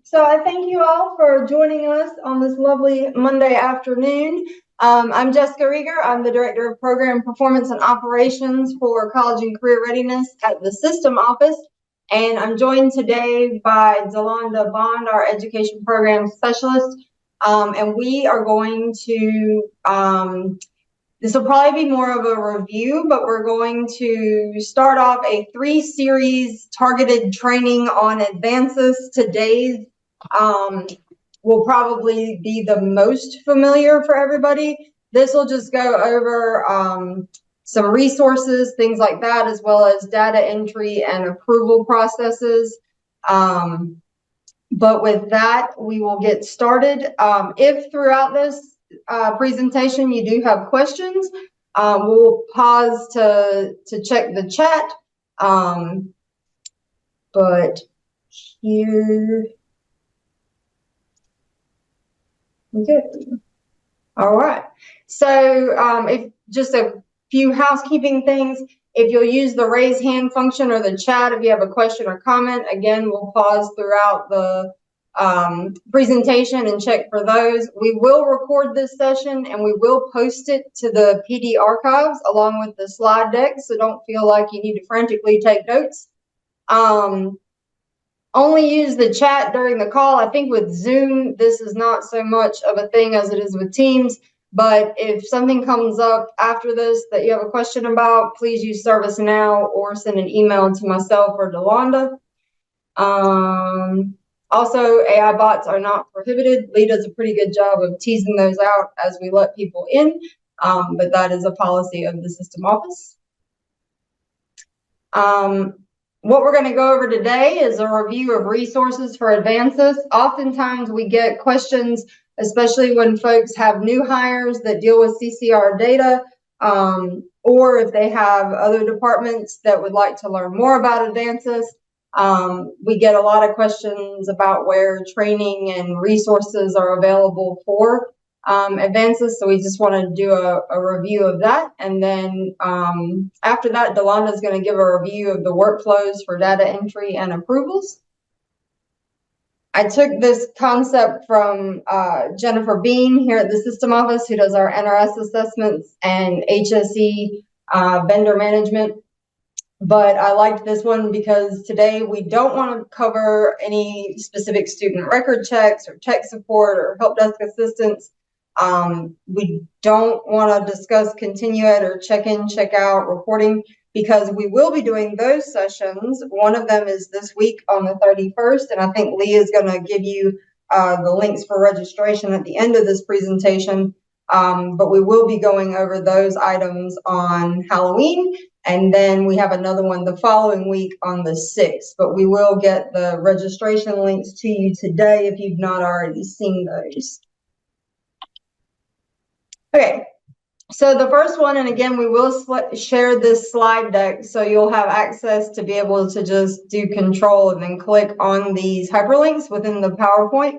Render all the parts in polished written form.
So I thank you all for joining us on this lovely Monday afternoon. I'm Jessica Rieger. I'm the Director of Program Performance and Operations for College and Career Readiness at the System Office. And I'm joined today by Dalanda, our Education Program Specialist. And we are going to, this will probably be more of a review, but we're going to start off a 3-series targeted training on ADVANSYS. Today's will probably be the most familiar for everybody. This will just go over some resources, things like that, as well as data entry and approval processes. But with that, we will get started. If throughout this presentation you do have questions, we'll pause to check the chat. But here, good. All right. So if just a few housekeeping things, if you'll use the raise hand function or the chat if you have a question or comment, again, we'll pause throughout the presentation and check for those. We will record this session and we will post it to the PD archives along with the slide deck, so don't feel like you need to frantically take notes. Only use the chat during the call. I think with Zoom, this is not so much of a thing as it is with Teams, but if something comes up after this that you have a question about, please use ServiceNow or send an email to myself or Dalanda. Also, AI bots are not prohibited. Lee does a pretty good job of teasing those out as we let people in, but that is a policy of the System Office. What we're going to go over today is a review of resources for ADVANSYS. Oftentimes we get questions, especially when folks have new hires that deal with CCR data, or if they have other departments that would like to learn more about ADVANSYS. We get a lot of questions about where training and resources are available for ADVANSYS, so we just want to do a review of that. And then after that, Dalanda is going to give a review of the workflows for data entry and approvals. I took this concept from Jennifer Bean here at the System Office, who does our NRS assessments and HSE vendor management. But I liked this one because today we don't want to cover any specific student record checks or tech support or help desk assistance. We don't want to discuss Continuate or check-in, check-out reporting because we will be doing those sessions. One of them is this week on the 31st, and I think Lee is going to give you the links for registration at the end of this presentation. But we will be going over those items on Halloween, and then we have another one the following week on the 6th. But we will get the registration links to you today if you've not already seen those. Okay, so the first one, and again, we will share this slide deck so you'll have access to be able to just do control and then click on these hyperlinks within the PowerPoint.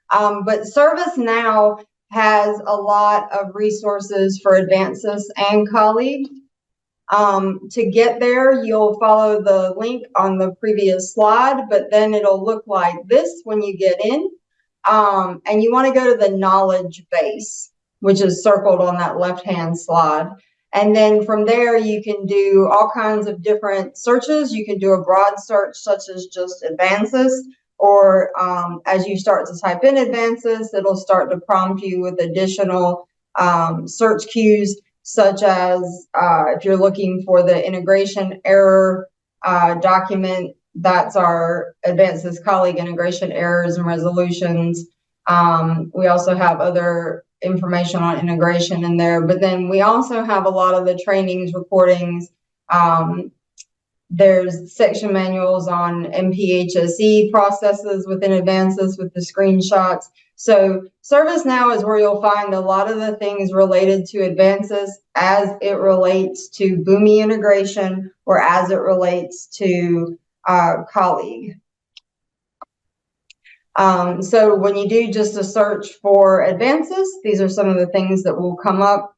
But ServiceNow has a lot of resources for ADVANSYS and colleagues. To get there, you'll follow the link on the previous slide, but then it'll look like this when you get in. And you want to go to the knowledge base, which is circled on that left-hand slide. And then from there, you can do all kinds of different searches. You can do a broad search such as just ADVANSYS, or as you start to type in ADVANSYS, it'll start to prompt you with additional search cues, such as if you're looking for the integration error document, that's our ADVANSYS colleague integration errors and resolutions. We also have other information on integration in there, but then we also have a lot of the trainings, recordings. There's section manuals on MPHSE processes within ADVANSYS with the screenshots. So ServiceNow is where you'll find a lot of the things related to ADVANSYS as it relates to Boomi integration or as it relates to colleague. So when you do just a search for ADVANSYS, these are some of the things that will come up.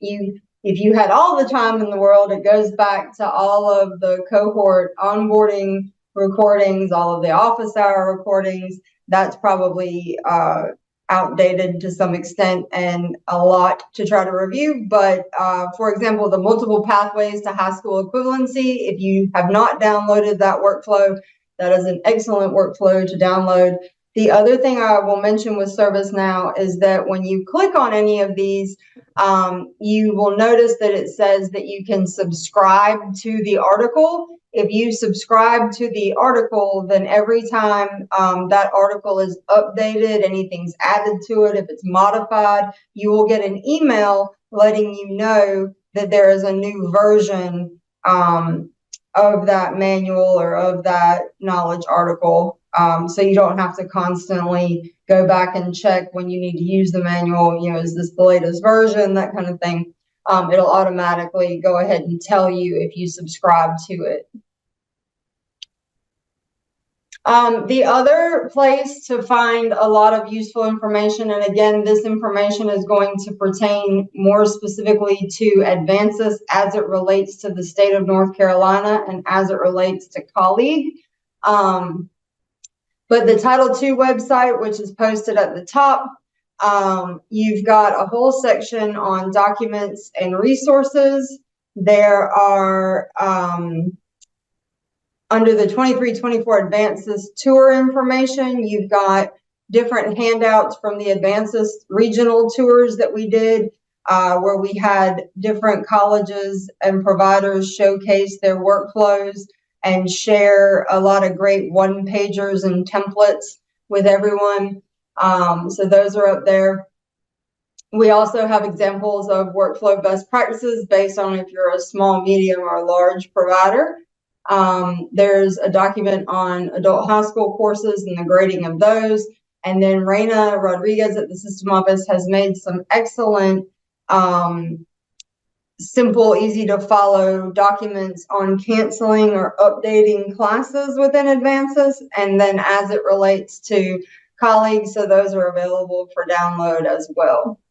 If you had all the time in the world, it goes back to all of the cohort onboarding recordings, all of the office hour recordings. that's probably outdated to some extent and a lot to try to review. But for example, the multiple pathways to high school equivalency, if you have not downloaded that workflow, that is an excellent workflow to download. The other thing I will mention with ServiceNow is that when you click on any of these, you will notice that it says that you can subscribe to the article. If you subscribe to the article, then every time that article is updated, anything's added to it, if it's modified, you will get an email letting you know that there is a new version of that manual or of that knowledge article. So you don't have to constantly go back and check when you need to use the manual, you know, is this the latest version, that kind of thing. It'll automatically go ahead and tell you if you subscribe to it. The other place to find a lot of useful information, and again, this information is going to pertain more specifically to ADVANSYS as it relates to the state of North Carolina and as it relates to colleague. But the Title II website, which is posted at the top, you've got a whole section on documents and resources. There are, under the 23-24 ADVANSYS tour information, you've got different handouts from the ADVANSYS regional tours that we did, where we had different colleges and providers showcase their workflows and share a lot of great one-pagers and templates with everyone. So those are up there. We also have examples of workflow best practices based on if you're a small, medium, or large provider. There's a document on adult high school courses and the grading of those. And then Reina Rodriguez at the System Office has made some excellent simple, easy to follow documents on canceling or updating classes within ADVANSYS, and then as it relates to colleagues, so those are available for download as well.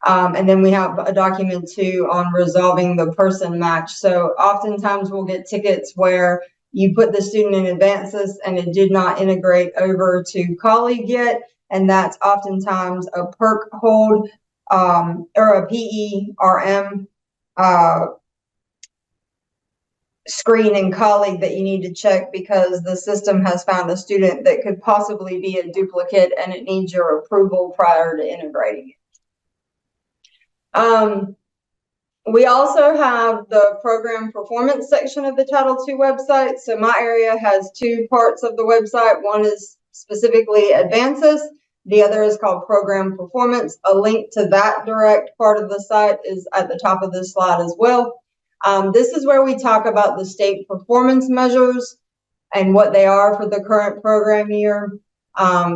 And then we have a document too on resolving the person match. So oftentimes we'll get tickets where you put the student in ADVANSYS and it did not integrate over to colleague yet, and that's oftentimes a perk hold or a PERM screen in colleague that you need to check because the system has found a student that could possibly be a duplicate and it needs your approval prior to integrating it. We also have the program performance section of the Title II website. So my area has two parts of the website. One is specifically ADVANSYS. The other is called Program Performance. A link to that direct part of the site is at the top of this slide as well. This is where we talk about the state performance measures and what they are for the current program year.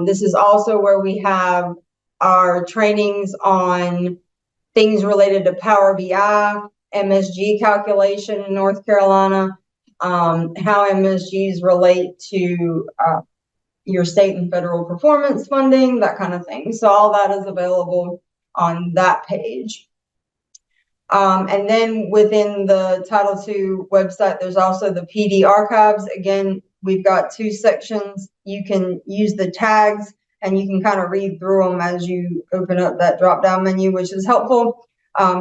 This is also where we have our trainings on things related to Power BI, MSG calculation in North Carolina, how MSGs relate to your state and federal performance funding, that kind of thing. So all that is available on that page. And then within the Title II website, there's also the PD archives. Again, we've got two sections. You can use the tags and you can kind of read through them as you open up that drop-down menu, which is helpful.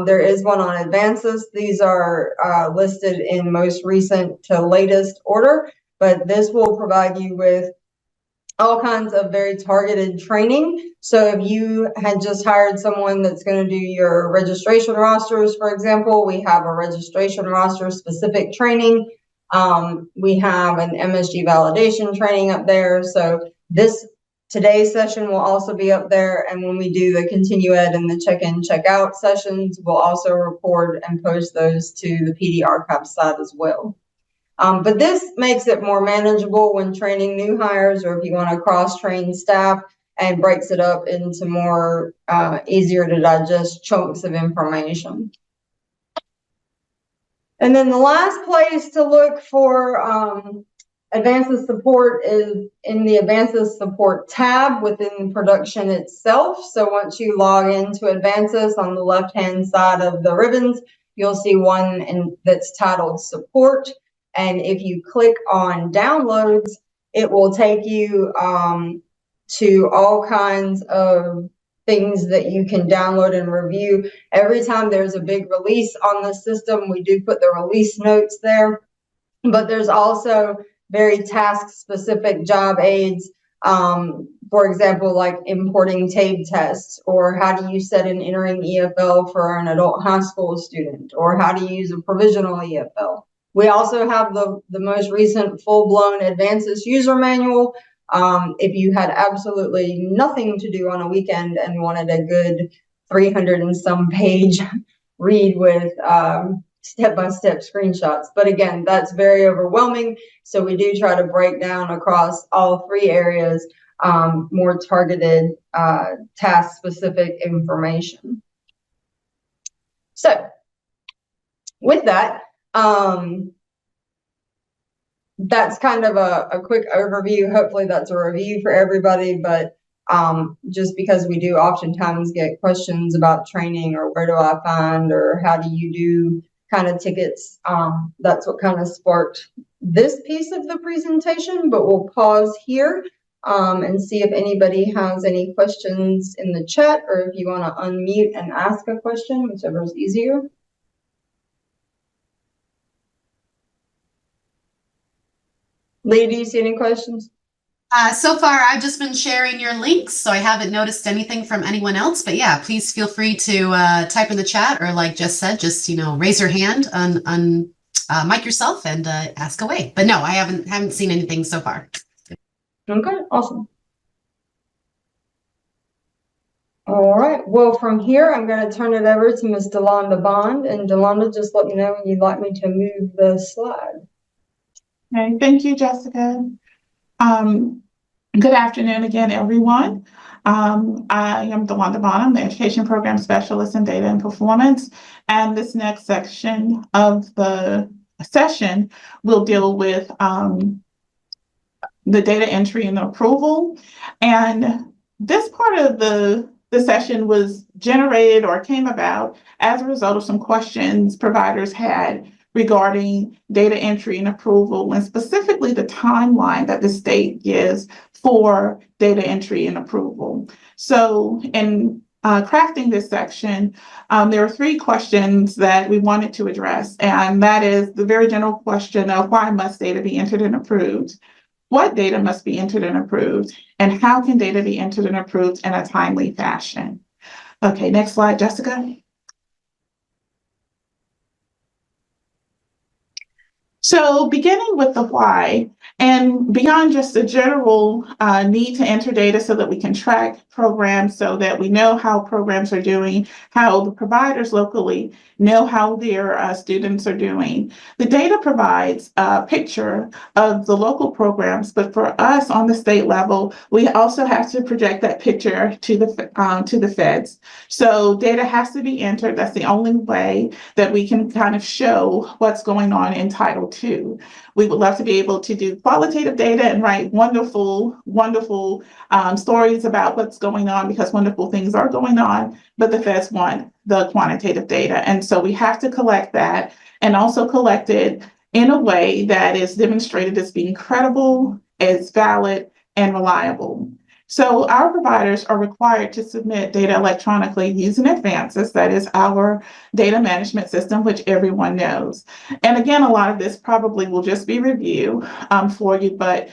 There is one on ADVANSYS. These are listed in most recent to latest order, but this will provide you with all kinds of very targeted training. So if you had just hired someone that's going to do your registration rosters, for example, we have a registration roster specific training. We have an MSG validation training up there. So today's session will also be up there. And when we do the continue ed and the check-in, check-out sessions, we'll also record and post those to the PD archive site as well. But this makes it more manageable when training new hires or if you want to cross-train staff, and breaks it up into more easier to digest chunks of information. And then the last place to look for ADVANSYS support is in the ADVANSYS support tab within production itself. So once you log into ADVANSYS, on the left-hand side of the ribbons, you'll see one that's titled support. And if you click on downloads, it will take you to all kinds of things that you can download and review. Every time there's a big release on the system, we do put the release notes there. But there's also very task-specific job aids. For example, like importing TABE tests, or how do you set an entering EFL for an adult high school student, or how do you use a provisional EFL. We also have the most recent full-blown ADVANSYS user manual. If you had absolutely nothing to do on a weekend and wanted a good 300 and some page read with step-by-step screenshots. But again, that's very overwhelming. So we do try to break down across all three areas, more targeted, task-specific information. So with that, that's kind of a quick overview. Hopefully that's a review for everybody, but just because we do oftentimes get questions about training, or where do I find, or how do you do kind of tickets, that's what kind of sparked this piece of the presentation. But we'll pause here and see if anybody has any questions in the chat, or if you want to unmute and ask a question, whichever is easier. Lee, do you see any questions? So far, I've just been sharing your links, so I haven't noticed anything from anyone else. But yeah, please feel free to type in the chat, or like Jess said, just raise your hand, mic yourself, and ask away. But no, I haven't seen anything so far. Okay, awesome. All right. Well, from here, I'm going to turn it over to Ms. Dalanda Bond, and Dalanda, just let me know when you'd like me to move the slide. Okay, thank you, Jessica. Good afternoon again, everyone. I am Dalanda Bond. I'm the Education Program Specialist in Data and Performance. And this next section of the session will deal with the data entry and approval. And this part of the session was generated or came about as a result of some questions providers had regarding data entry and approval, and specifically the timeline that the state gives for data entry and approval. So in crafting this section, there are three questions that we wanted to address, and that is the very general question of why must data be entered and approved? What data must be entered and approved? And how can data be entered and approved in a timely fashion? Okay, next slide, Jessica. So beginning with the why, and beyond just the general need to enter data so that we can track programs, so that we know how programs are doing, how the providers locally know how their students are doing. The data provides a picture of the local programs, but for us on the state level, we also have to project that picture to the feds. So data has to be entered. That's the only way that we can kind of show what's going on in Title II. We would love to be able to do qualitative data and write wonderful, wonderful stories about what's going on, because wonderful things are going on, but the feds want the quantitative data. And so we have to collect that, and also collect it in a way that is demonstrated as being credible, as valid, and reliable. So our providers are required to submit data electronically using ADVANSYS, that is our data management system, which everyone knows. And again, a lot of this probably will just be review for you, but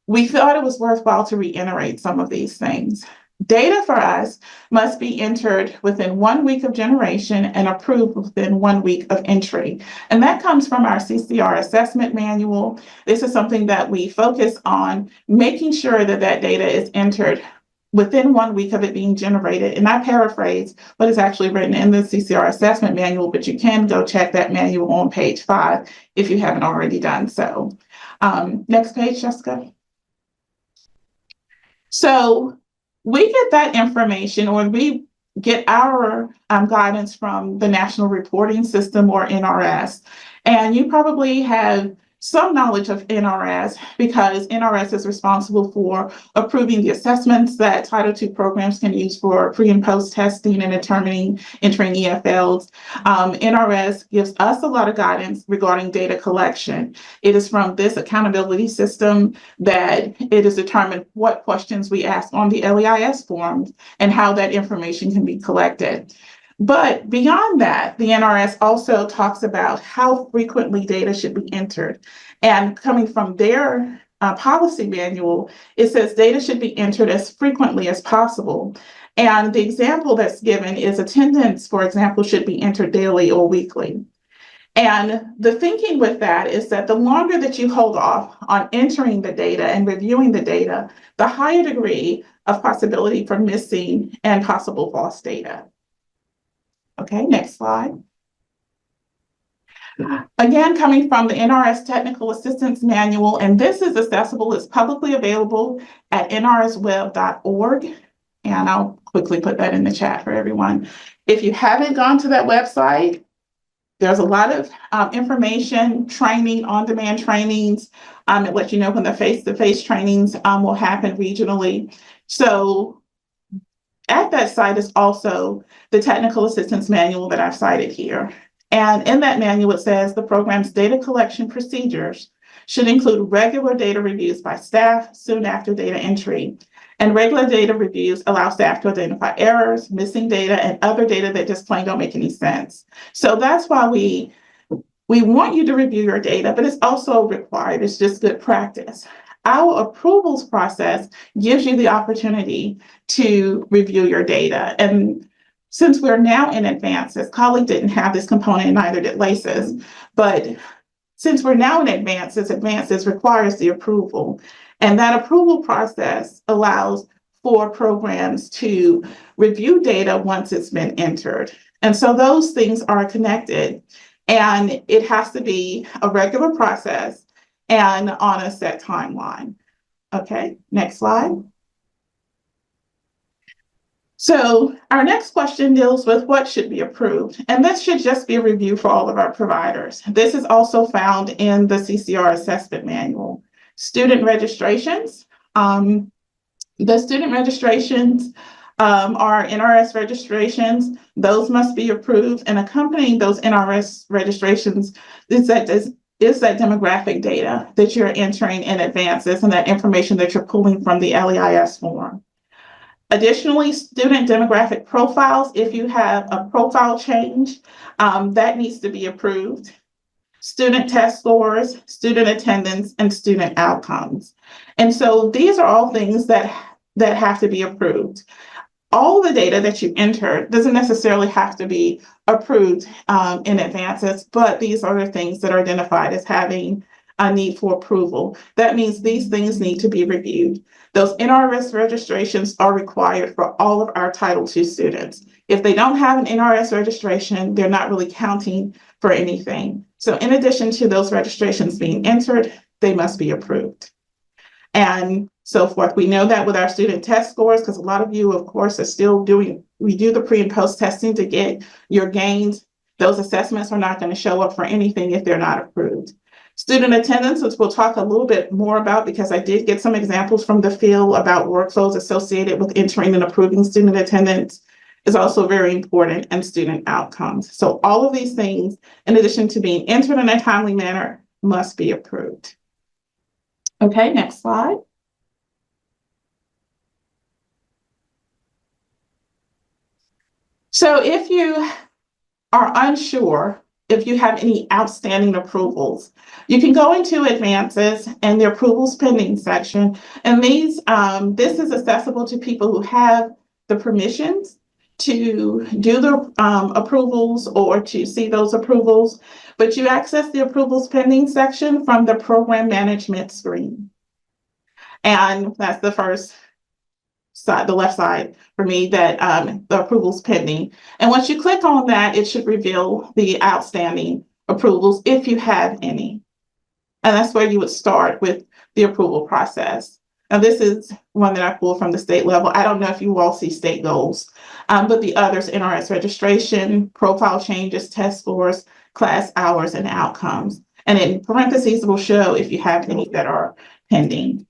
we thought it was worthwhile to reiterate some of these things. Data for us must be entered within 1 week of generation and approved within 1 week of entry. And that comes from our CCR assessment manual. This is something that we focus on, making sure that that data is entered within 1 week of it being generated. And I paraphrase what is actually written in the CCR assessment manual, but you can go check that manual on page 5 if you haven't already done so. Next page, Jessica. So we get that information, or we get our guidance from the National Reporting System, or NRS. And you probably have some knowledge of NRS because NRS is responsible for approving the assessments that Title II programs can use for pre and post testing and determining entering EFLs. NRS gives us a lot of guidance regarding data collection. It is from this accountability system that it is determined what questions we ask on the LEIS forms and how that information can be collected. But beyond that, the NRS also talks about how frequently data should be entered. And coming from their policy manual, it says data should be entered as frequently as possible. And the example that's given is attendance, for example, should be entered daily or weekly. And the thinking with that is that the longer that you hold off on entering the data and reviewing the data, the higher degree of possibility for missing and possible false data. Okay, next slide. Again, coming from the NRS Technical Assistance Manual, and this is accessible, it's publicly available at nrsweb.org. And I'll quickly put that in the chat for everyone. If you haven't gone to that website, there's a lot of information, training, on-demand trainings. It lets you know when the face-to-face trainings will happen regionally. So at that site is also the technical assistance manual that I've cited here. And in that manual, it says the program's data collection procedures should include regular data reviews by staff soon after data entry. And regular data reviews allow staff to identify errors, missing data, and other data that just plain don't make any sense. So that's why we want you to review your data, but it's also required. It's just good practice. Our approvals process gives you the opportunity to review your data. And since we're now in advances, colleague didn't have this component, and neither did LACES, but since we're now in advances requires the approval. And that approval process allows for programs to review data once it's been entered. And so those things are connected, and it has to be a regular process and on a set timeline. Okay, next slide. So our next question deals with what should be approved, and this should just be a review for all of our providers. This is also found in the CCR assessment manual. Student registrations. The student registrations are NRS registrations. Those must be approved, and accompanying those NRS registrations is that demographic data that you're entering in advances and that information that you're pulling from the LEIS form. Additionally, student demographic profiles, if you have a profile change, that needs to be approved. Student test scores, student attendance, and student outcomes. And so these are all things that have to be approved. All the data that you enter doesn't necessarily have to be approved in advances, but these are the things that are identified as having a need for approval. That means these things need to be reviewed. Those NRS registrations are required for all of our Title II students. If they don't have an NRS registration, they're not really counting for anything. So in addition to those registrations being entered, they must be approved. And so forth. We know that with our student test scores, because a lot of you, of course, are still we do the pre and post testing to get your gains. Those assessments are not going to show up for anything if they're not approved. Student attendance, which we'll talk a little bit more about because I did get some examples from the field about workflows associated with entering and approving student attendance, is also very important, and student outcomes. So all of these things, in addition to being entered in a timely manner, must be approved. Okay, next slide. So if you are unsure if you have any outstanding approvals, you can go into advances and the approvals pending section. And this is accessible to people who have the permissions to do the approvals or to see those approvals, but you access the approvals pending section from the program management screen. And that's the first side, the left side for me, that the approvals pending. And once you click on that, it should reveal the outstanding approvals if you have any. And that's where you would start with the approval process. Now, this is one that I pulled from the state level. I don't know if you all see state goals, but the others, NRS registration, profile changes, test scores, class hours, and outcomes. And in parentheses, it will show if you have any that are pending.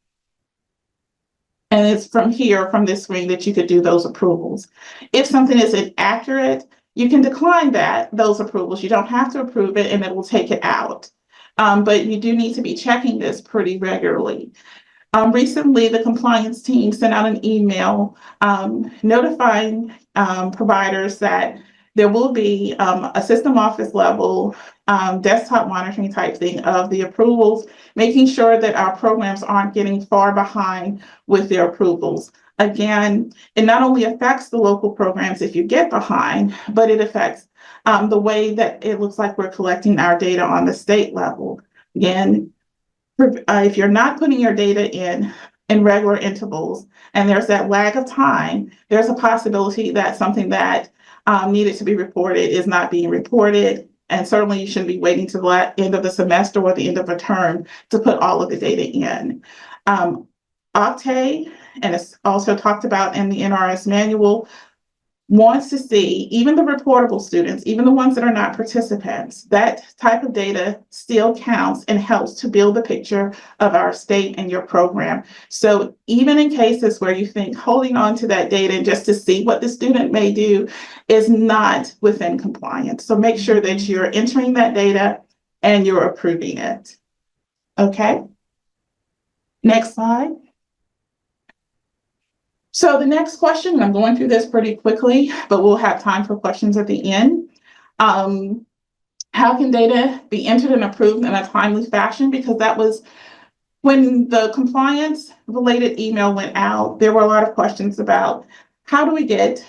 And it's from here, from this screen, that you could do those approvals. If something is inaccurate, you can decline those approvals. You don't have to approve it and it will take it out. But you do need to be checking this pretty regularly. Recently, the compliance team sent out an email notifying providers that there will be a system office level desktop monitoring type thing of the approvals, making sure that our programs aren't getting far behind with their approvals. Again, it not only affects the local programs if you get behind, but it affects the way that it looks like we're collecting our data on the state level. Again, if you're not putting your data in regular intervals and there's that lag of time, there's a possibility that something that needed to be reported is not being reported. And certainly you shouldn't be waiting to the end of the semester or the end of a term to put all of the data in. Octave, and it's also talked about in the NRS manual, wants to see even the reportable students, even the ones that are not participants, that type of data still counts and helps to build the picture of our state and your program. So even in cases where you think holding on to that data just to see what the student may do is not within compliance. So make sure that you're entering that data and you're approving it. Okay. Next slide. So the next question, and I'm going through this pretty quickly, but we'll have time for questions at the end. How can data be entered and approved in a timely fashion? Because that was when the compliance related email went out, there were a lot of questions about how do we get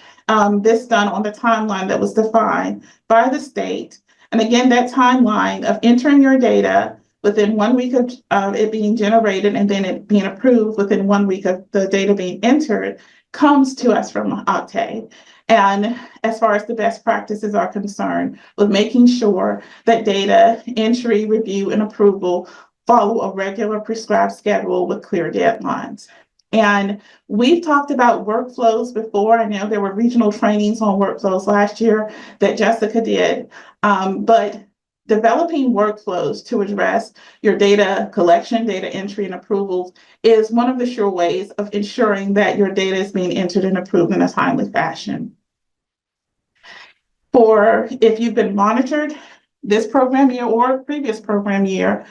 this done on the timeline that was defined by the state. And again, that timeline of entering your data within 1 week of it being generated and then it being approved within 1 week of the data being entered comes to us from Octave. And as far as the best practices are concerned, with making sure that data entry, review, and approval follow a regular prescribed schedule with clear deadlines. And we've talked about workflows before. I know there were regional trainings on workflows last year that Jessica did, but developing workflows to address your data collection, data entry, and approvals is one of the sure ways of ensuring that your data is being entered and approved in a timely fashion. For if you've been monitored this program year or previous program year,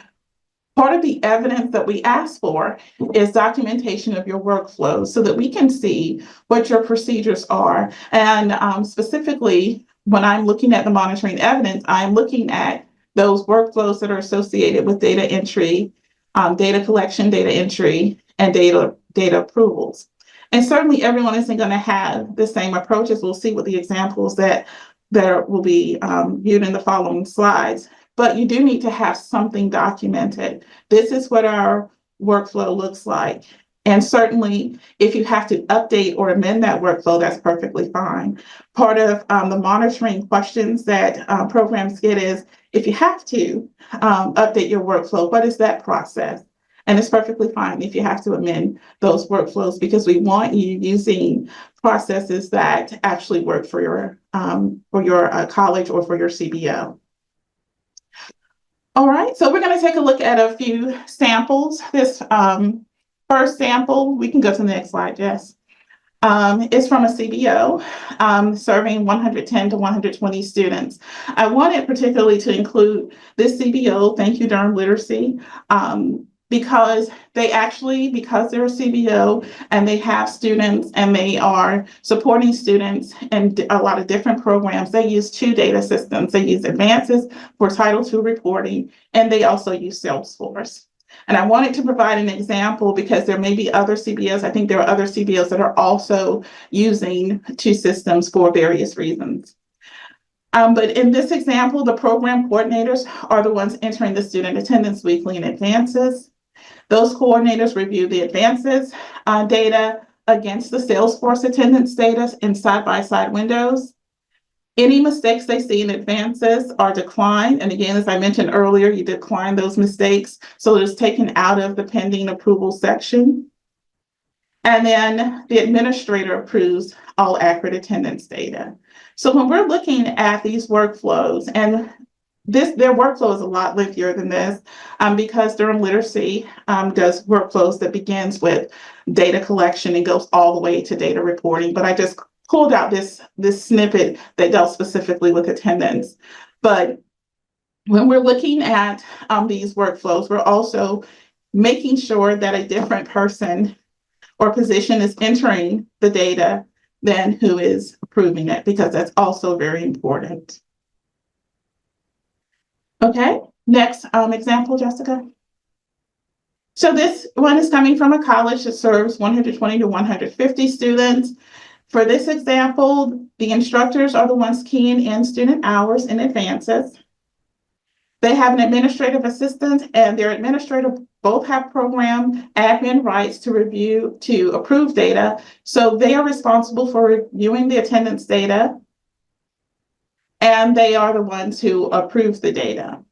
part of the evidence that we ask for is documentation of your workflows so that we can see what your procedures are. And specifically, when I'm looking at the monitoring evidence, I'm looking at those workflows that are associated with data entry, data collection, data entry, and data approvals. And certainly everyone isn't going to have the same approaches. We'll see with the examples that will be viewed in the following slides. But you do need to have something documented. This is what our workflow looks like. And certainly, if you have to update or amend that workflow, that's perfectly fine. Part of the monitoring questions that programs get is, if you have to update your workflow, what is that process? And it's perfectly fine if you have to amend those workflows, because we want you using processes that actually work for your college or for your CBO. All right, so we're going to take a look at a few samples. This first sample, we can go to the next slide, Jess, is from a CBO serving 110 to 120 students. I wanted particularly to include this CBO, Thank You Durham Literacy, because they're a CBO and they have students and they are supporting students in a lot of different programs. They use 2 data systems. They use ADVANSYS for Title II reporting, and they also use Salesforce. And I wanted to provide an example because there may be other CBOs. I think there are other CBOs that are also using 2 systems for various reasons. But in this example, the program coordinators are the ones entering the student attendance weekly in ADVANSYS. Those coordinators review the ADVANSYS data against the Salesforce attendance data in side-by-side windows. Any mistakes they see in ADVANSYS are declined. And again, as I mentioned earlier, you decline those mistakes. So it's taken out of the pending approval section. And then the administrator approves all accurate attendance data. So when we're looking at these workflows, and their workflow is a lot lengthier than this because Durham Literacy does workflows that begins with data collection and goes all the way to data reporting. But I just pulled out this snippet that dealt specifically with attendance. But when we're looking at these workflows, we're also making sure that a different person or position is entering the data than who is approving it, because that's also very important. Okay, next example, Jessica. So this one is coming from a college that serves 120 to 150 students. For this example, the instructors are the ones keying in student hours in ADVANSYS. They have an administrative assistant, and their administrator both have program admin rights to approve data. So they are responsible for reviewing the attendance data, and they are the ones who approve the data.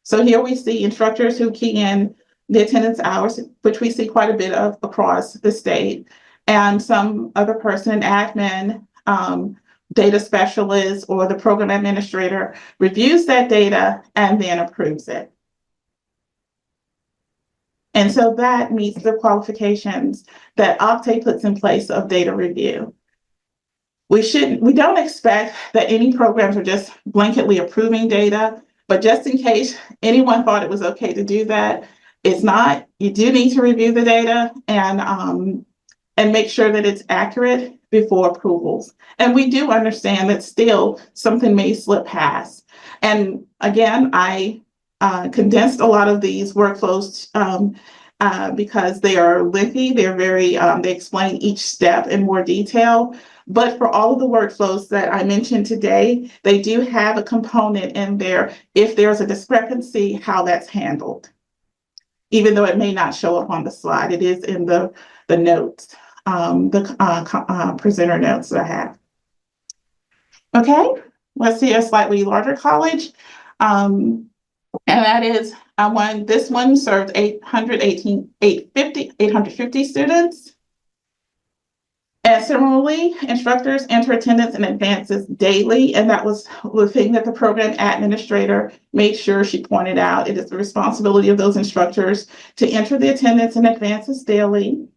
So here we see instructors who key in the attendance hours, which we see quite a bit of across the state, and some other person, admin, data specialist, or the program administrator reviews that data and then approves it. And so that meets the qualifications that Octave puts in place of data review. We don't expect that any programs are just blanketly approving data, but just in case anyone thought it was okay to do that, it's not. You do need to review the data and make sure that it's accurate before approvals. And we do understand that still something may slip past. And again, I condensed a lot of these workflows because they are lengthy. They're very, they explain each step in more detail. But for all of the workflows that I mentioned today, they do have a component in there if there's a discrepancy, how that's handled. Even though it may not show up on the slide, it is in the notes, presenter notes that I have. Okay, let's see a slightly larger college. And that is this one served 850 students. And similarly, instructors enter attendance and ADVANSYS daily, and that was the thing that the program administrator made sure she pointed out. It is the responsibility of those instructors to enter the attendance and ADVANSYS daily.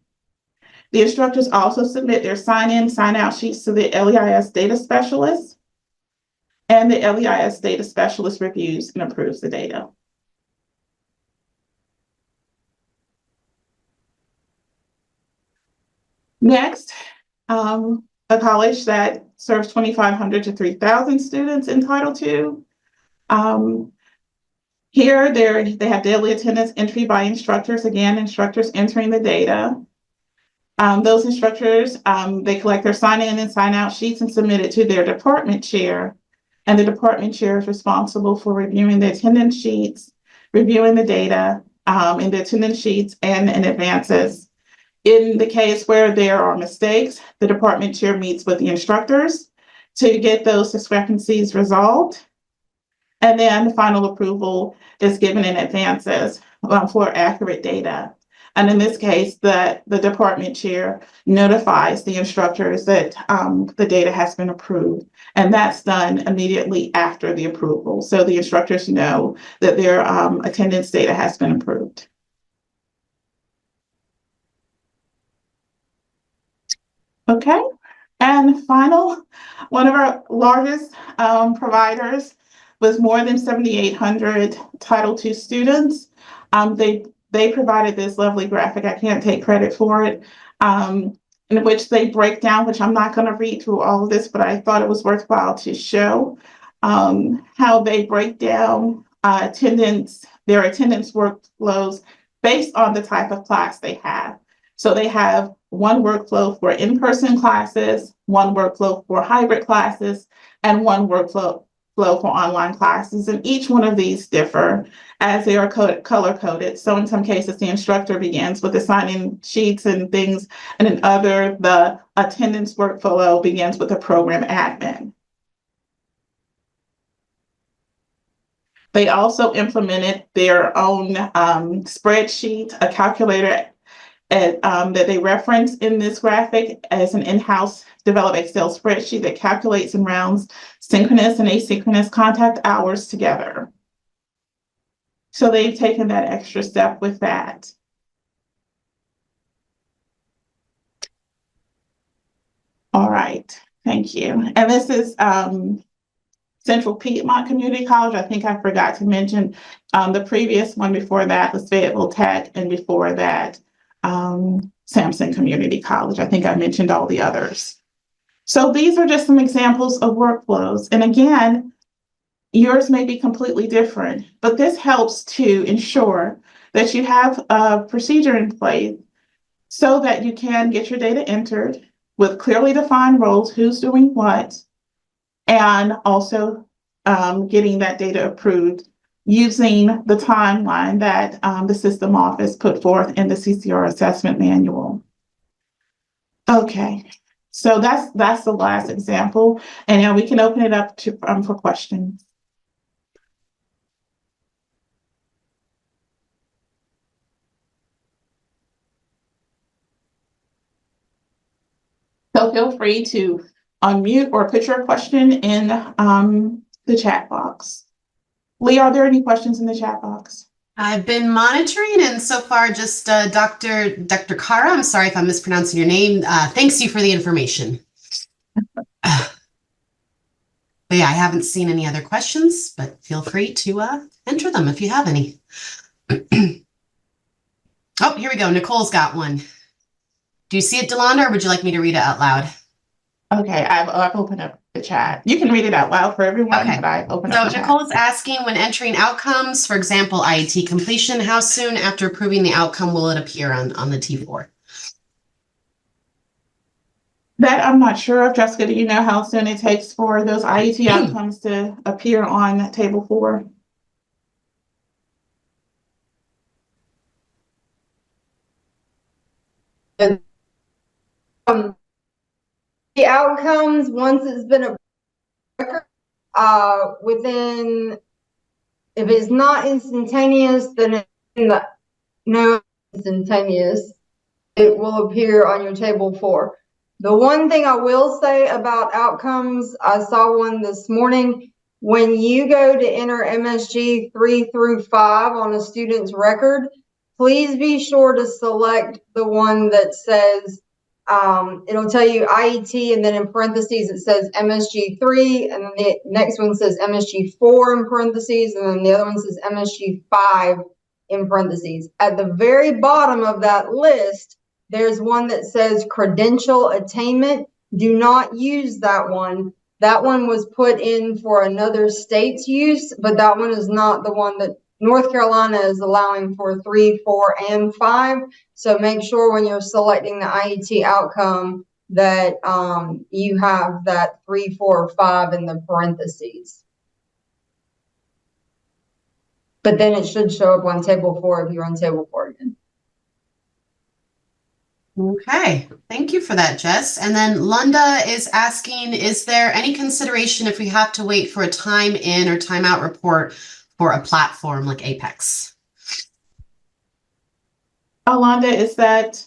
The instructors also submit their sign-in, sign-out sheets to the LEIS data specialist, and the LEIS data specialist reviews and approves the data. Next, a college that serves 2,500 to 3,000 students in Title II. Here, they have daily attendance entry by instructors. Again, instructors entering the data. Those instructors, they collect their sign-in and sign-out sheets and submit it to their department chair. And the department chair is responsible for reviewing the attendance sheets, reviewing the data in the attendance sheets and in ADVANSYS. In the case where there are mistakes, the department chair meets with the instructors to get those discrepancies resolved. And then the final approval is given in ADVANSYS for accurate data. And in this case, the department chair notifies the instructors that the data has been approved. And that's done immediately after the approval. So the instructors know that their attendance data has been approved. Okay, and final, one of our largest providers was more than 7,800 Title II students. They provided this lovely graphic. I can't take credit for it, in which they break down, which I'm not going to read through all of this, but I thought it was worthwhile to show how they break down their attendance workflows based on the type of class they have. So they have one workflow for in-person classes, one workflow for hybrid classes, and one workflow for online classes. And each one of these differ as they are color-coded. So in some cases, the instructor begins with the sign-in sheets and things, and in other, the attendance workflow begins with the program admin. They also implemented their own spreadsheet, a calculator that they reference in this graphic as an in-house developed Excel spreadsheet that calculates and rounds synchronous and asynchronous contact hours together. So they've taken that extra step with that. All right, thank you. And this is Central Piedmont Community College. I think I forgot to mention the previous one before that was Fayetteville Tech, and before that, Sampson Community College. I think I mentioned all the others. So these are just some examples of workflows. And again, yours may be completely different, but this helps to ensure that you have a procedure in place so that you can get your data entered with clearly defined roles, who's doing what, and also getting that data approved using the timeline that the system office put forth in the CCR assessment manual. Okay, so that's the last example, and now we can open it up to for questions. So feel free to unmute or put your question in the chat box. Lee, are there any questions in the chat box? I've been monitoring, and so far just Dr. Kara, I'm sorry if I'm mispronouncing your name, thanks you for the information. But yeah, I haven't seen any other questions, but feel free to enter them if you have any. Oh, here we go. Nicole's got one. Do you see it, Dalanda, or would you like me to read it out loud? Okay, I've opened up the chat. You can read it out loud for everyone, Okay. but I've opened up the chat. Nicole is asking, when entering outcomes, for example, IET completion, how soon after approving the outcome will it appear on the T4? That I'm not sure of. Jessica, do you know how soon it takes for those IET outcomes to appear on table 4? The outcomes, once it's been a within, if it's not instantaneous, then no instantaneous, it will appear on your table 4. The one thing I will say about outcomes, I saw one this morning. When you go to enter MSG 3 through 5 on a student's record, please be sure to select the one that says, it'll tell you IET, and then in parentheses it says MSG 3, and then the next one says MSG 4 in parentheses, and then the other one says MSG 5 in parentheses. At the very bottom of that list, there's one that says credential attainment. Do not use that one. That one was put in for another state's use, but that one is not the one that North Carolina is allowing for 3, 4, and 5. So make sure when you're selecting the IET outcome that you have that 3, 4, or 5 in the parentheses. But then it should show up on table 4 if you're on table 4 again. Okay, thank you for that, Jess. And then Lunda is asking, is there any consideration if we have to wait for a time in or time out report for a platform like Apex? Alonda, is that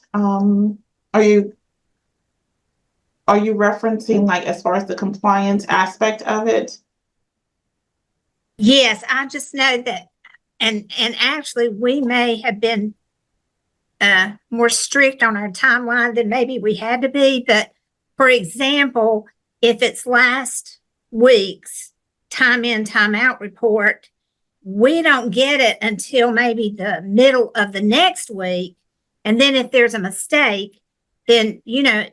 are you referencing like as far as the compliance aspect of it? Yes, I just know that, and actually we may have been more strict on our timeline than maybe we had to be. But for example, if it's last week's time in, time out report, we don't get it until maybe the middle of the next week. And then if there's a mistake, then, you know,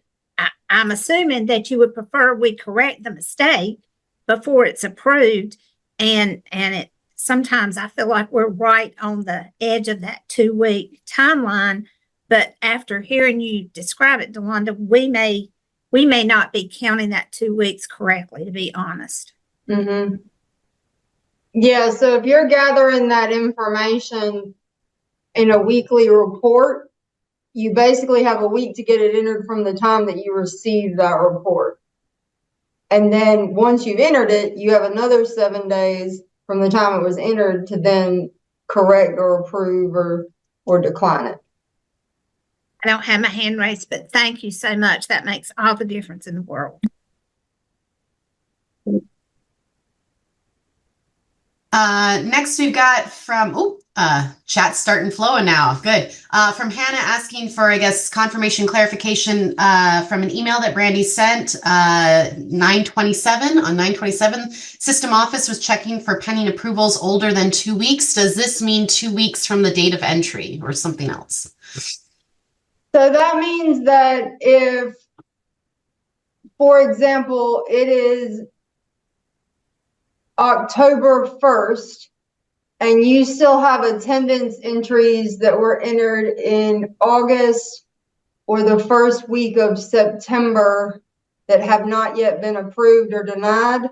I'm assuming that you would prefer we correct the mistake before it's approved. And it sometimes I feel like we're right on the edge of that 2-week timeline. But after hearing you describe it, Dalanda, we may not be counting that 2 weeks correctly, to be honest. Mm-hmm. Yeah, so if you're gathering that information in a weekly report, you basically have a week to get it entered from the time that you receive that report. And then once you've entered it, you have another 7 days from the time it was entered to then correct or approve or decline it. I don't have my hand raised, but thank you so much. That makes all the difference in the world. Next we've got from, chat's starting flowing now. Good. From Hannah asking for, I guess, confirmation clarification from an email that Brandy sent 9/27. On 9/27, System Office was checking for pending approvals older than 2 weeks. Does this mean 2 weeks from the date of entry or something else? So that means that if, for example, it is October 1st, and you still have attendance entries that were entered in August or the first week of September that have not yet been approved or denied,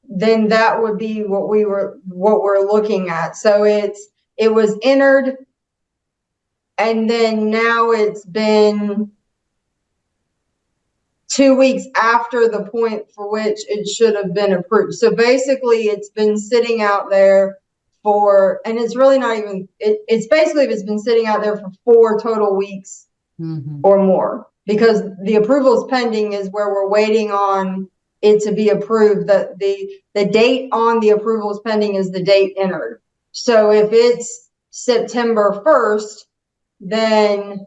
then that would be what we're looking at. So it was entered, and then now it's been 2 weeks after the point for which it should have been approved. So basically it's been sitting out there for, and it's really not even, it's basically it's been sitting out there for 4 total weeks or more, because the approvals pending is where we're waiting on it to be approved. That the date on the approvals pending is the date entered. So if it's September 1st, then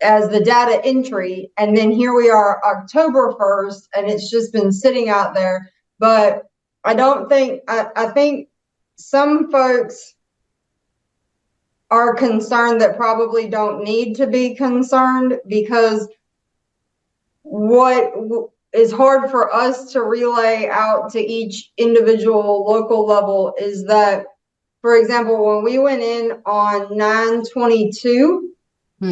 as the data entry, and then here we are October 1st, and it's just been sitting out there. But I don't think, I think some folks are concerned that probably don't need to be concerned, because what is hard for us to relay out to each individual local level is that, for example, when we went in on 9/22,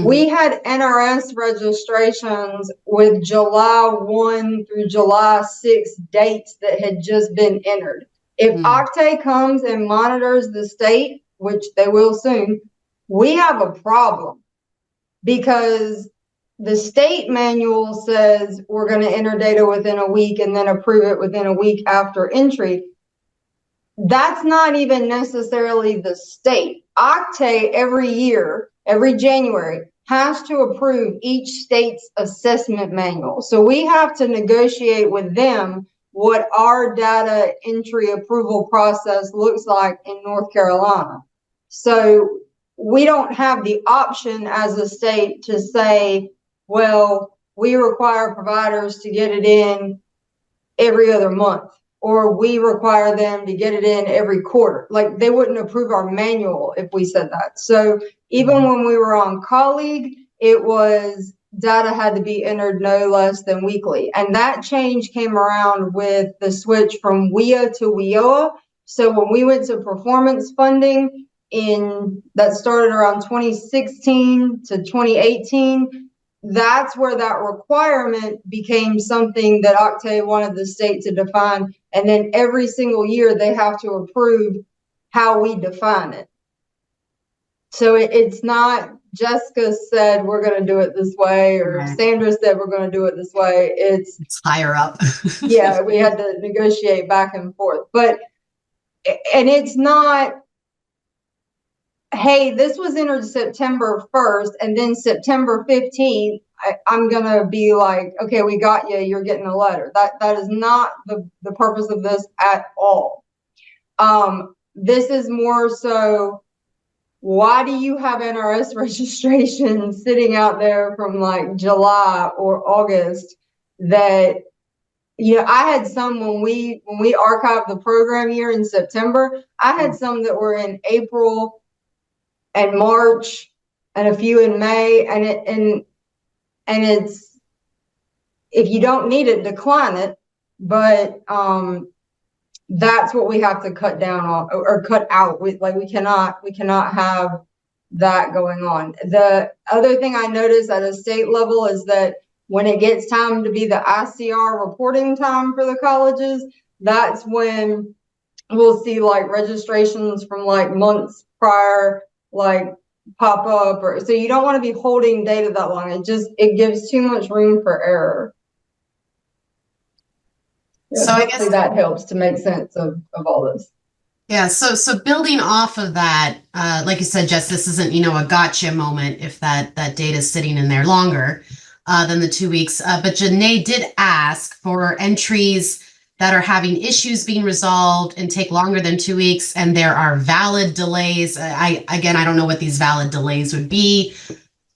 we had NRS registrations with July 1 through July 6 dates that had just been entered. If Octay comes and monitors the state, which they will soon, we have a problem, because the state manual says we're going to enter data within a week and then approve it within a week after entry. That's not even necessarily the state. Octay every year, every January, has to approve each state's assessment manual. So we have to negotiate with them what our data entry approval process looks like in North Carolina. So we don't have the option as a state to say, well, we require providers to get it in every other month, or we require them to get it in every quarter. Like, they wouldn't approve our manual if we said that. So even when we were on colleague, it was data had to be entered no less than weekly. And that change came around with the switch from WIA to WIOA. So when we went to performance funding that started around 2016 to 2018, that's where that requirement became something that Octay wanted the state to define. And then every single year they have to approve how we define it. So it's not Jessica said we're going to do it this way, or Sandra said we're going to do it this way. It's higher up. Yeah, we had to negotiate back and forth. But, and it's not, hey, this was entered September 1st, and then September 15th, I'm going to be like, okay, we got you, you're getting a letter. That is not the purpose of this at all. This is more so, why do you have NRS registration sitting out there from like July or August that, you know, I had some when we archived the program year in September, I had some that were in April and March and a few in May, and it's, if you don't need it, decline it. But that's what we have to cut down on, or cut out. We cannot have that going on. The other thing I noticed at a state level is that when it gets time to be the ICR reporting time for the colleges, that's when we'll see like registrations from like months prior like pop up, or so you don't want to be holding data that long. It gives too much room for error. So I guess that helps to make sense of all this. Yeah, so building off of that, like you said, Jess, this isn't, a gotcha moment if that data is sitting in there longer than the 2 weeks. But Janae did ask for entries that are having issues being resolved and take longer than 2 weeks, and there are valid delays. I don't know what these valid delays would be.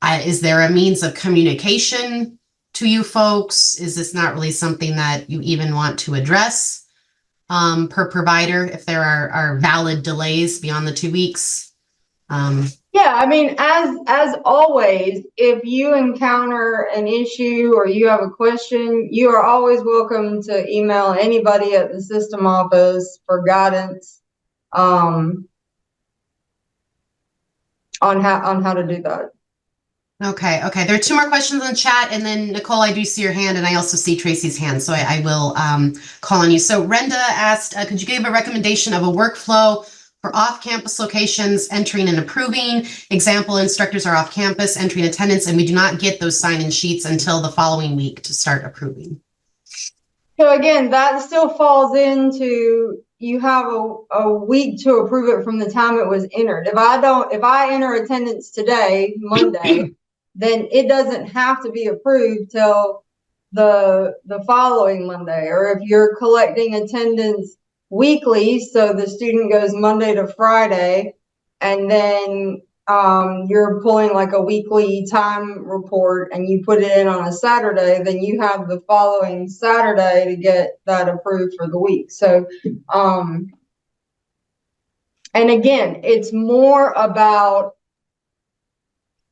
Is there a means of communication to you folks? Is this not really something that you even want to address? Per provider, if there are valid delays beyond the 2 weeks. Yeah, I mean, as always, if you encounter an issue or you have a question, you are always welcome to email anybody at the system office for guidance on how to do that. Okay. There are 2 more questions in the chat, and then Nicole, I do see your hand, and I also see Tracy's hand, so I will call on you. So Renda asked, could you give a recommendation of a workflow for off-campus locations entering and approving? Example, instructors are off campus entering attendance, and we do not get those sign-in sheets until the following week to start approving. So again, that still falls into, you have a week to approve it from the time it was entered. If I enter attendance today, Monday, then it doesn't have to be approved till the following Monday. Or if you're collecting attendance weekly, so the student goes Monday to Friday, and then you're pulling like a weekly time report and you put it in on a Saturday, then you have the following Saturday to get that approved for the week. So, and again, it's more about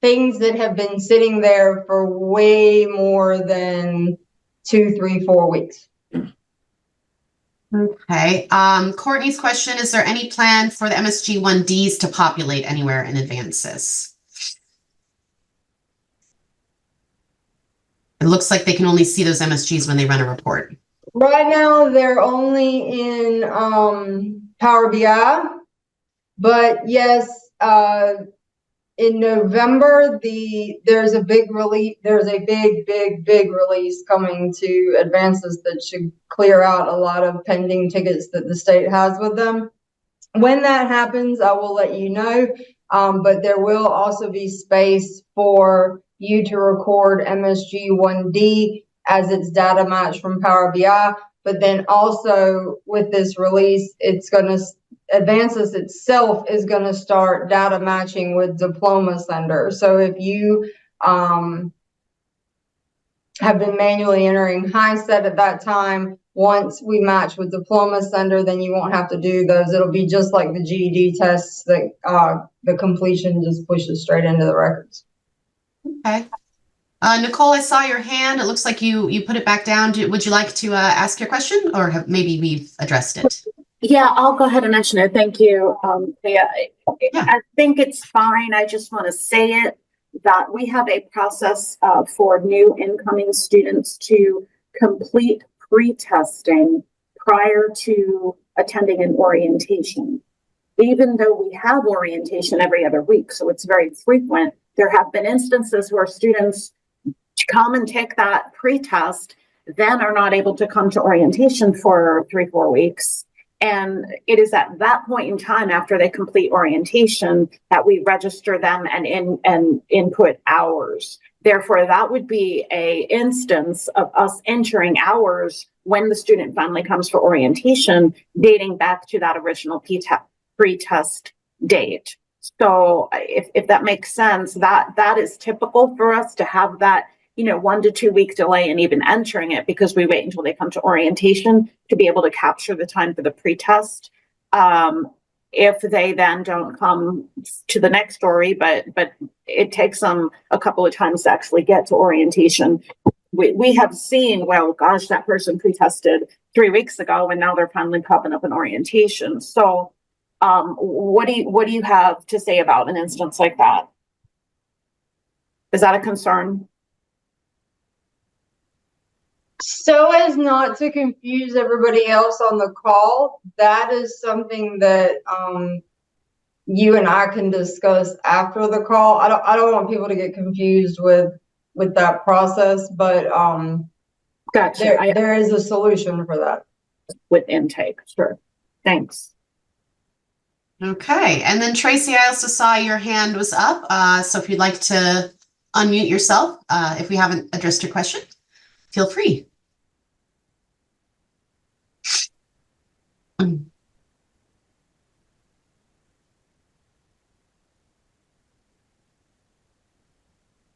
things that have been sitting there for way more than 2, 3, 4 weeks. Okay. Courtney's question, is there any plan for the MSG 1Ds to populate anywhere in ADVANSYS? It looks like they can only see those MSGs when they run a report. Right now, they're only in Power BI, but yes, in November, there's a big release. There's a big release coming to ADVANSYS that should clear out a lot of pending tickets that the state has with them. When that happens, I will let you know. But there will also be space for you to record MSG 1D as its data match from Power BI. But then also with this release, ADVANSYS itself is going to start data matching with Diploma Sender. So if you have been manually entering HiSET at that time, once we match with Diploma Sender, then you won't have to do those. It'll be just like the GED tests that the completion just pushes straight into the records. Okay. Nicole, I saw your hand. It looks like you put it back down. Would you like to ask your question, or maybe we've addressed it? Yeah, I'll go ahead and mention it. Thank you. Yeah. I think it's fine. I just want to say it that we have a process for new incoming students to complete pre-testing prior to attending an orientation. Even though we have orientation every other week, so it's very frequent, there have been instances where students come and take that pre-test, then are not able to come to orientation for 3-4 weeks. And it is at that point in time, after they complete orientation, that we register them and input hours. Therefore, that would be a instance of us entering hours when the student finally comes for orientation, dating back to that original pre-test date. So if that makes sense, that is typical for us to have that 1 to 2 week delay in even entering it, because we wait until they come to orientation to be able to capture the time for the pre-test. If they then don't come to the next story, but it takes them a couple of times to actually get to orientation. We have seen, well, gosh, that person pre-tested 3 weeks ago, and now they're finally popping up in orientation. So what do you have to say about an instance like that? Is that a concern? So as not to confuse everybody else on the call, that is something that you and I can discuss after the call. I don't want people to get confused with that process, but Gotcha. There is a solution for that. With intake, sure. Thanks. Okay, and then Tracy, I also saw your hand was up. So if you'd like to unmute yourself, if we haven't addressed your question, feel free.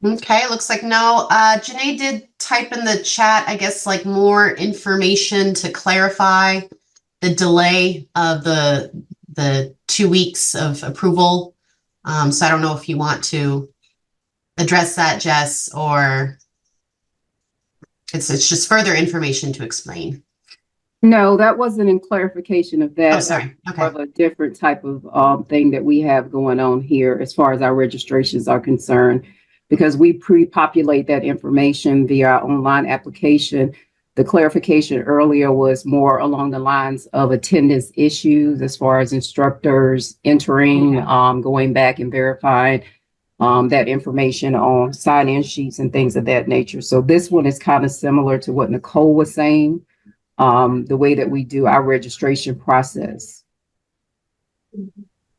Okay, looks like no. Janae did type in the chat, I guess, like more information to clarify the delay of the 2 weeks of approval. So I don't know if you want to address that, Jess, or it's just further information to explain. No, that wasn't in clarification of that. Oh, sorry. Okay. Of a different type of thing that we have going on here as far as our registrations are concerned, because we pre-populate that information via our online application. The clarification earlier was more along the lines of attendance issues as far as instructors entering, going back and verifying that information on sign-in sheets and things of that nature. So this one is kind of similar to what Nicole was saying, the way that we do our registration process.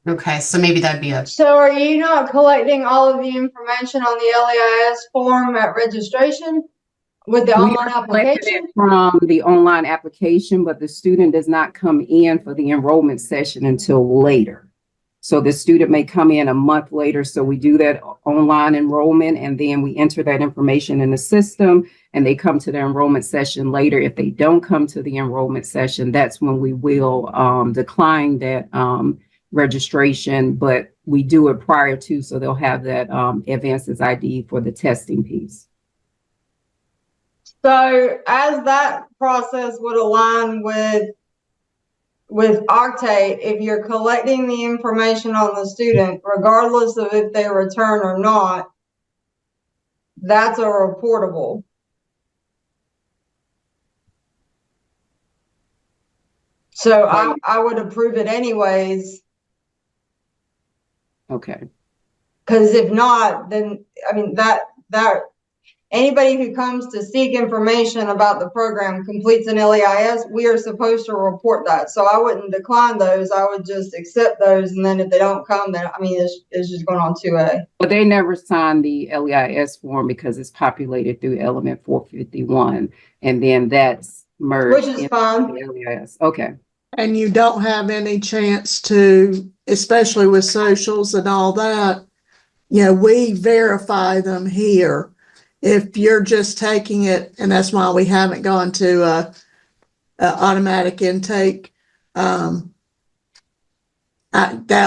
Okay, so maybe that'd be a... So are you not collecting all of the information on the LEIS form at registration with the online application? From the online application, but the student does not come in for the enrollment session until later. So the student may come in a month later. So we do that online enrollment, and then we enter that information in the system, and they come to the enrollment session later. If they don't come to the enrollment session, that's when we will decline that registration, but we do it prior to, so they'll have that ADVANSYS ID for the testing piece. So as that process would align with Octave, if you're collecting the information on the student, regardless of if they return or not, that's a reportable. So I would approve it anyways. Okay. Because if not, then, I mean, that anybody who comes to seek information about the program completes an LEIS, we are supposed to report that. So I wouldn't decline those. I would just accept those. And then if they don't come, then, I mean, it's just going on 2A. But they never sign the LEIS form because it's populated through element 451. And then that's merged. Which is fine. The LEIS. Okay. And you don't have any chance to, especially with socials and all that, you know, we verify them here. If you're just taking it, and that's why we haven't gone to a automatic intake, that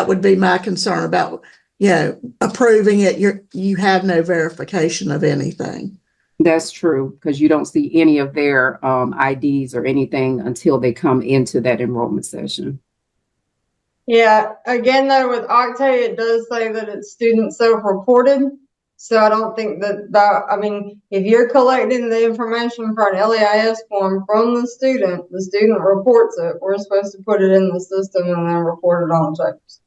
would be my concern about, you know, approving it. You have no verification of anything. That's true, because you don't see any of their IDs or anything until they come into that enrollment session. Yeah, again, though, with Octave, it does say that it's student self-reported. So I don't think that, I mean, if you're collecting the information for an LEIS form from the student reports it. We're supposed to put it in the system and then report it on the tapes.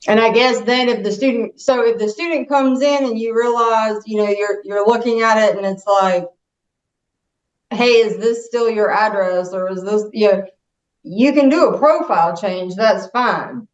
And I guess then if the student comes in and you realize, you know, you're looking at it and it's like, hey, is this still your address, or is this, you know, you can do a profile change, that's fine.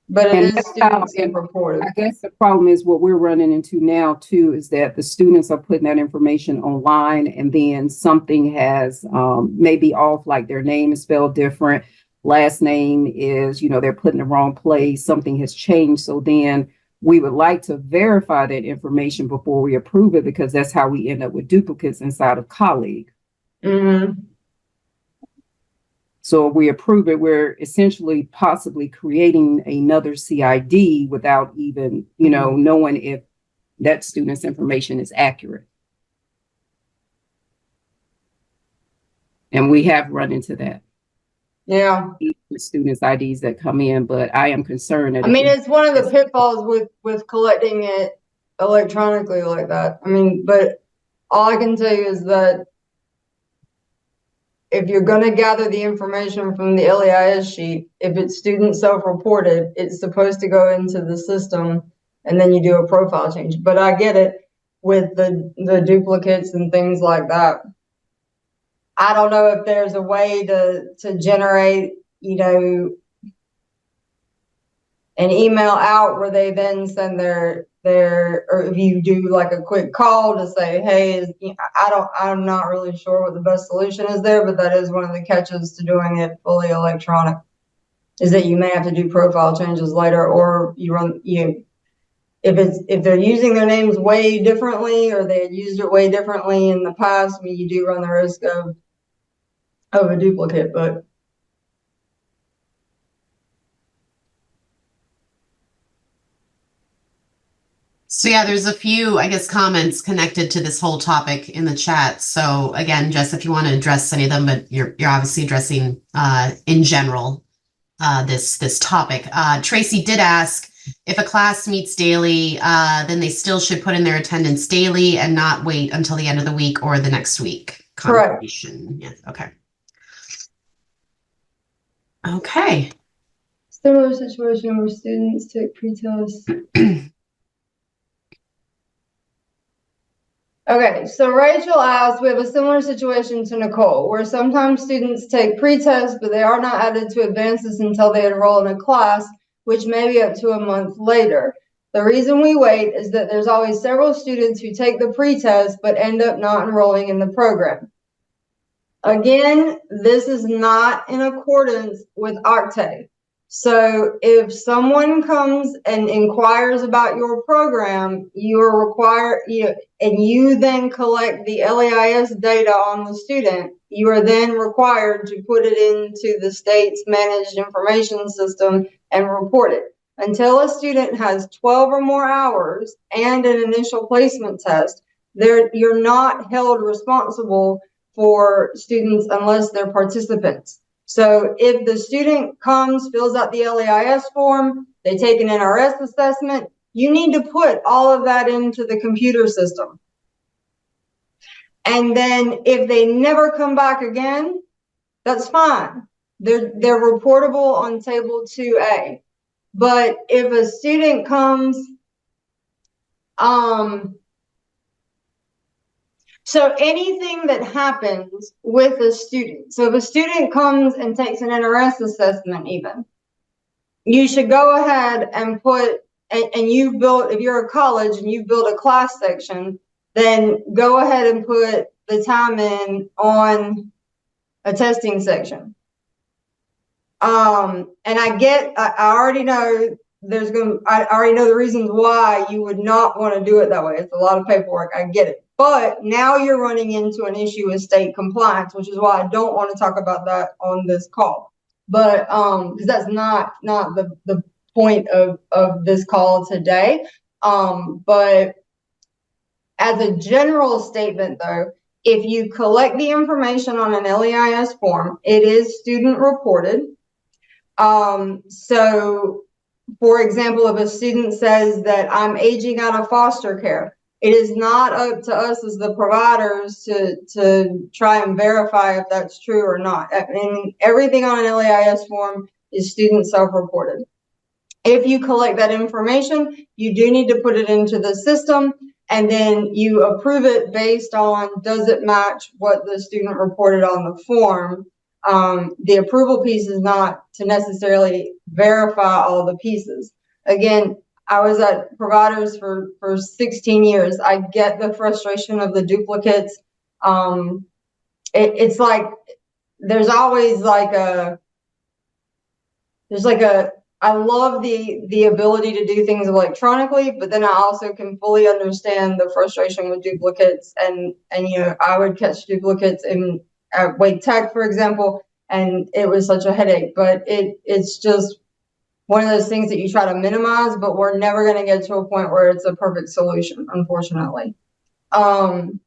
But it is student self-reported. I guess the problem is what we're running into now too, is that the students are putting that information online, and then something has maybe off, like their name is spelled different, last name is, you know, they're put in the wrong place, something has changed. So then we would like to verify that information before we approve it, because that's how we end up with duplicates inside of colleague. Mm-hmm. So if we approve it, we're essentially possibly creating another CID without even, you know, knowing if that student's information is accurate. And we have run into that. Yeah. The students' IDs that come in, but I am concerned that, I mean, it's one of the pitfalls with collecting it electronically like that. I mean, but all I can tell you is that if you're going to gather the information from the LEIS sheet, if it's student self-reported, it's supposed to go into the system, and then you do a profile change. But I get it with the duplicates and things like that. I don't know if there's a way to generate, an email out where they then send their, or if you do like a quick call to say, hey, I'm not really sure what the best solution is there, but that is one of the catches to doing it fully electronic, is that you may have to do profile changes later, or if they're using their names way differently, or they had used it way differently in the past, you do run the risk of a duplicate, but. So yeah, there's a few, I guess, comments connected to this whole topic in the chat. So again, Jess, if you want to address any of them, but you're obviously addressing in general this topic. Tracy did ask, if a class meets daily, then they still should put in their attendance daily and not wait until the end of the week or the next week. Correct. Yes. Okay. Okay. Similar situation where students take pre-tests. Okay, so Rachel asked, we have a similar situation to Nicole, where sometimes students take pre-tests, but they are not added to ADVANSYS until they enroll in a class, which may be up to a month later. The reason we wait is that there's always several students who take the pre-test, but end up not enrolling in the program. Again, this is not in accordance with Octave. So if someone comes and inquires about your program, you are required, and you then collect the LAIS data on the student, you are then required to put it into the state's managed information system and report it. Until a student has 12 or more hours and an initial placement test, you're not held responsible for students unless they're participants. So if the student comes, fills out the LAIS form, they take an NRS assessment, you need to put all of that into the computer system. And then if they never come back again, that's fine. They're reportable on table 2A. But if a student comes, so anything that happens with a student, so if a student comes and takes an NRS assessment even, you should go ahead and put, and you've built, if you're a college and you've built a class section, then go ahead and put the time in on a testing section. And I already know I already know the reasons why you would not want to do it that way. It's a lot of paperwork. I get it. But now you're running into an issue with state compliance, which is why I don't want to talk about that on this call. But because that's not the point of this call today. But as a general statement, though, if you collect the information on an LAIS form, it is student reported. So, for example, if a student says that I'm aging out of foster care, it is not up to us as the providers to try and verify if that's true or not. I mean, everything on an LAIS form is student self-reported. If you collect that information, you do need to put it into the system, and then you approve it based on, does it match what the student reported on the form? The approval piece is not to necessarily verify all the pieces. Again, I was at providers for 16 years. I get the frustration of the duplicates. It's like, there's always like I love the ability to do things electronically, but then I also can fully understand the frustration with duplicates. And I would catch duplicates at Wake Tech, for example, and it was such a headache. But it's just one of those things that you try to minimize, but we're never going to get to a point where it's a perfect solution, unfortunately. And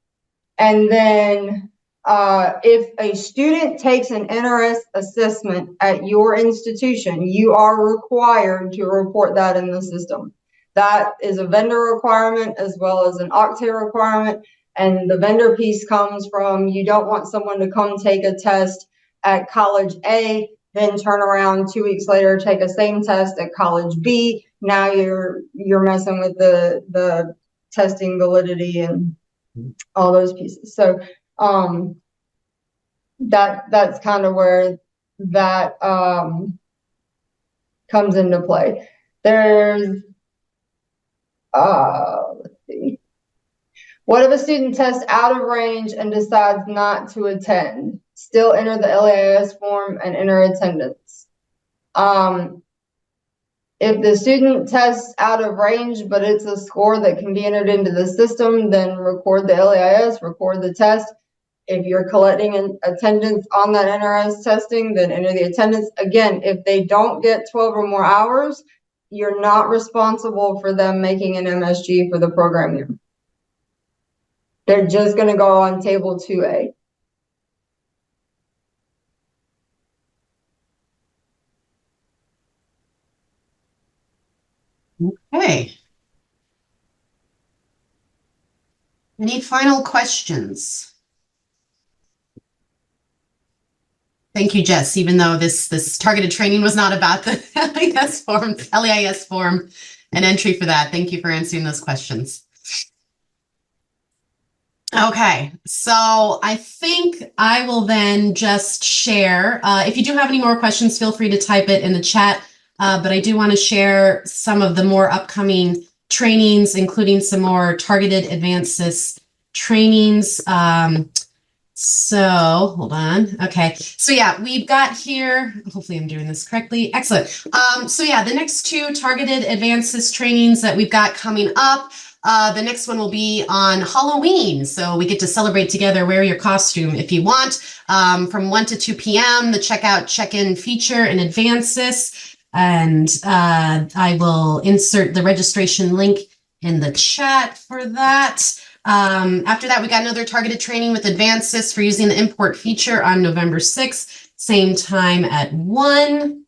then if a student takes an NRS assessment at your institution, you are required to report that in the system. That is a vendor requirement as well as an Octave requirement. And the vendor piece comes from, you don't want someone to come take a test at college A, then turn around 2 weeks later, take a same test at college B. Now you're messing with the testing validity and all those pieces. So that's kind of where that comes into play. There's let's see. What if a student tests out of range and decides not to attend? Still enter the LAIS form and enter attendance. If the student tests out of range, but it's a score that can be entered into the system, then record the LAIS, record the test. If you're collecting an attendance on that NRS testing, then enter the attendance. Again, if they don't get 12 or more hours, you're not responsible for them making an MSG for the program year. They're just going to go on table 2A. Okay. Any final questions? Thank you, Jess, even though this targeted training was not about the LAIS form and entry for that. Thank you for answering those questions. Okay, so I think I will then just share. If you do have any more questions, feel free to type it in the chat. But I do want to share some of the more upcoming trainings, including some more targeted ADVANSYS trainings. So hold on. Okay. So yeah, we've got here, hopefully I'm doing this correctly. Excellent. So yeah, the next two targeted ADVANSYS trainings that we've got coming up, the next one will be on Halloween. So we get to celebrate together, wear your costume if you want, from 1 to 2 p.m., the checkout check-in feature in ADVANSYS. And I will insert the registration link in the chat for that. After that, we got another targeted training with ADVANSYS for using the import feature on November 6th, same time at 1.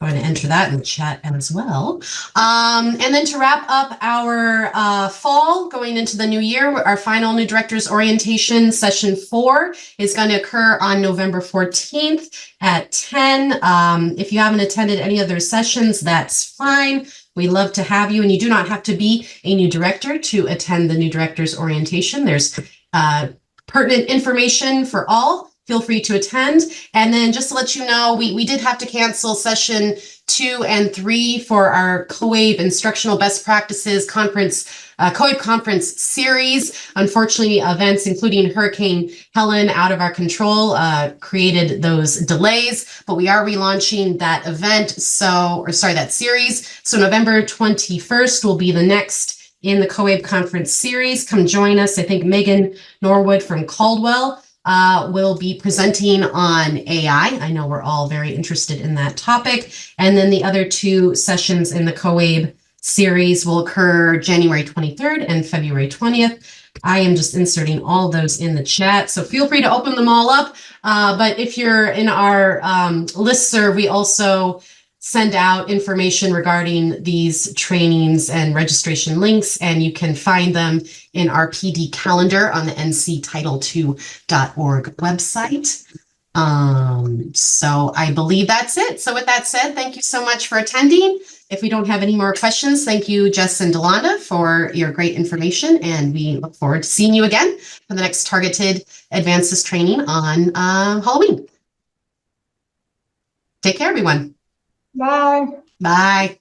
I'm going to enter that in the chat as well. And then to wrap up our fall going into the new year, our final new directors orientation session 4 is going to occur on November 14th at 10. If you haven't attended any of their sessions, that's fine. We love to have you, and you do not have to be a new director to attend the new directors orientation. There's pertinent information for all. Feel free to attend. And then just to let you know, we did have to cancel session 2 and 3 for our COABE Instructional Best Practices Conference, COABE Conference Series. Unfortunately, events including Hurricane Helen out of our control created those delays, but we are relaunching that event. That series. So November 21st will be the next in the COABE Conference Series. Come join us. I think Megan Norwood from Caldwell will be presenting on AI. I know we're all very interested in that topic. And then the other 2 sessions in the COABE series will occur January 23rd and February 20th. I am just inserting all those in the chat, so feel free to open them all up. But if you're in our listserv, we also send out information regarding these trainings and registration links, and you can find them in our PD calendar on the nctitle2.org website. So I believe that's it. So with that said, thank you so much for attending. If we don't have any more questions, thank you, Jess and Dalanda, for your great information, and we look forward to seeing you again for the next targeted ADVANSYS training on Halloween. Take care, everyone. Bye. Bye.